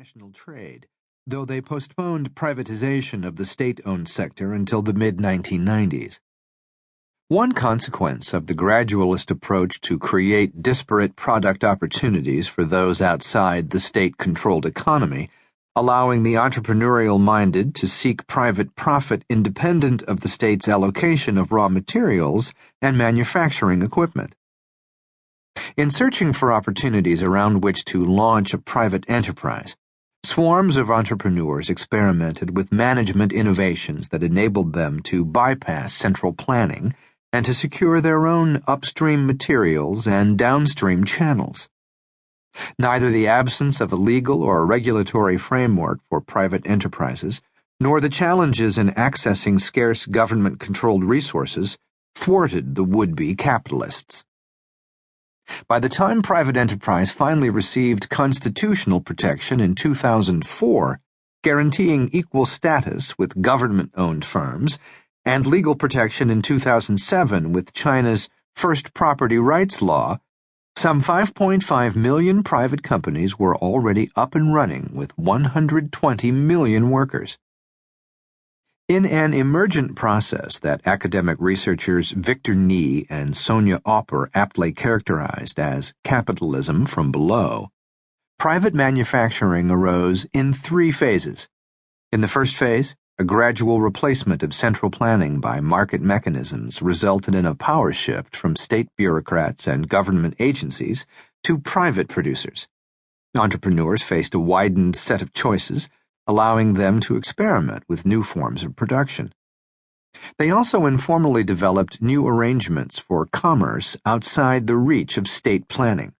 international trade, though they postponed privatization of the state-owned sector until the mid-1990s. One consequence of the gradualist approach to create disparate product opportunities for those outside the state-controlled economy, allowing the entrepreneurial-minded to seek private profit independent of the state's allocation of raw materials and manufacturing equipment. In searching for opportunities around which to launch a private enterprise, swarms of entrepreneurs experimented with management innovations that enabled them to bypass central planning and to secure their own upstream materials and downstream channels. Neither the absence of a legal or regulatory framework for private enterprises, nor the challenges in accessing scarce government-controlled resources thwarted the would-be capitalists. By the time private enterprise finally received constitutional protection in 2004, guaranteeing equal status with government-owned firms, and legal protection in 2007 with China's first property rights law, some 5.5 million private companies were already up and running with 120 million workers. In an emergent process that academic researchers Victor Nie and Sonia Opper aptly characterized as capitalism from below, private manufacturing arose in 3 phases. In the first phase, a gradual replacement of central planning by market mechanisms resulted in a power shift from state bureaucrats and government agencies to private producers. Entrepreneurs faced a widened set of choices, allowing them to experiment with new forms of production. They also informally developed new arrangements for commerce outside the reach of state planning.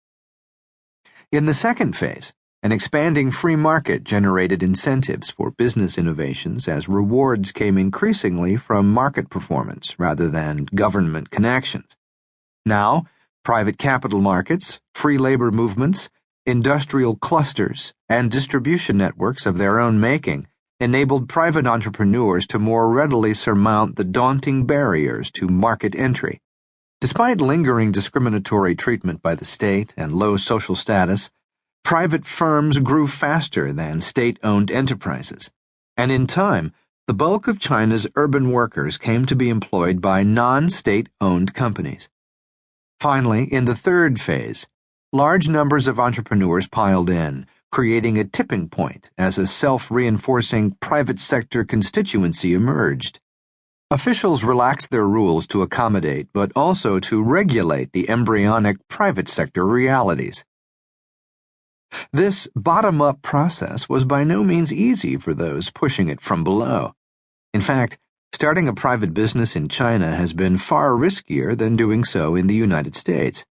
In the second phase, an expanding free market generated incentives for business innovations as rewards came increasingly from market performance rather than government connections. Now, private capital markets, free labor movements, industrial clusters, and distribution networks of their own making enabled private entrepreneurs to more readily surmount the daunting barriers to market entry. Despite lingering discriminatory treatment by the state and low social status, private firms grew faster than state-owned enterprises, and in time, the bulk of China's urban workers came to be employed by non-state-owned companies. Finally, in the third phase, large numbers of entrepreneurs piled in, creating a tipping point as a self-reinforcing private sector constituency emerged. Officials relaxed their rules to accommodate but also to regulate the embryonic private sector realities. This bottom-up process was by no means easy for those pushing it from below. In fact, starting a private business in China has been far riskier than doing so in the United States.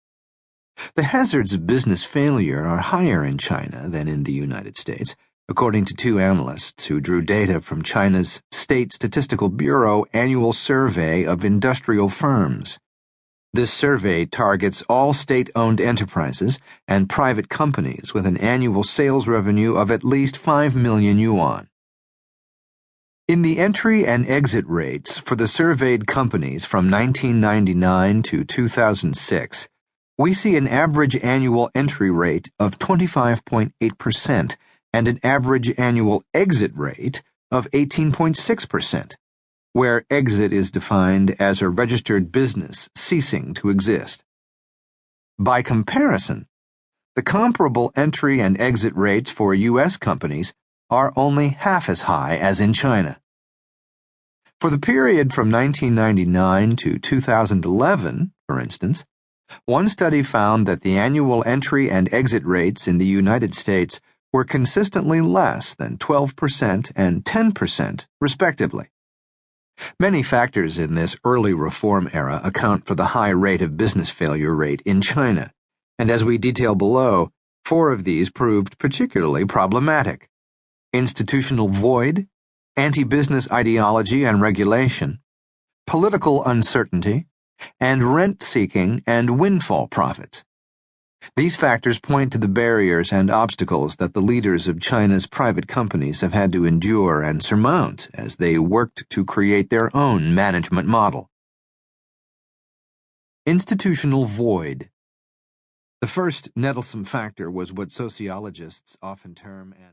The hazards of business failure are higher in China than in the United States, according to 2 analysts who drew data from China's State Statistical Bureau annual survey of industrial firms. This survey targets all state-owned enterprises and private companies with an annual sales revenue of at least 5 million yuan. In the entry and exit rates for the surveyed companies from 1999 to 2006, we see an average annual entry rate of 25.8% and an average annual exit rate of 18.6%, where exit is defined as a registered business ceasing to exist. By comparison, the comparable entry and exit rates for U.S. companies are only half as high as in China. For the period from 1999 to 2011, for instance, one study found that the annual entry and exit rates in the United States were consistently less than 12% and 10%, respectively. Many factors in this early reform era account for the high rate of business failure rate in China, and as we detail below, 4 of these proved particularly problematic: institutional void, anti-business ideology and regulation, political uncertainty, and rent-seeking and windfall profits. These factors point to the barriers and obstacles that the leaders of China's private companies have had to endure and surmount as they worked to create their own management model. Institutional void. The first nettlesome factor was what sociologists often term an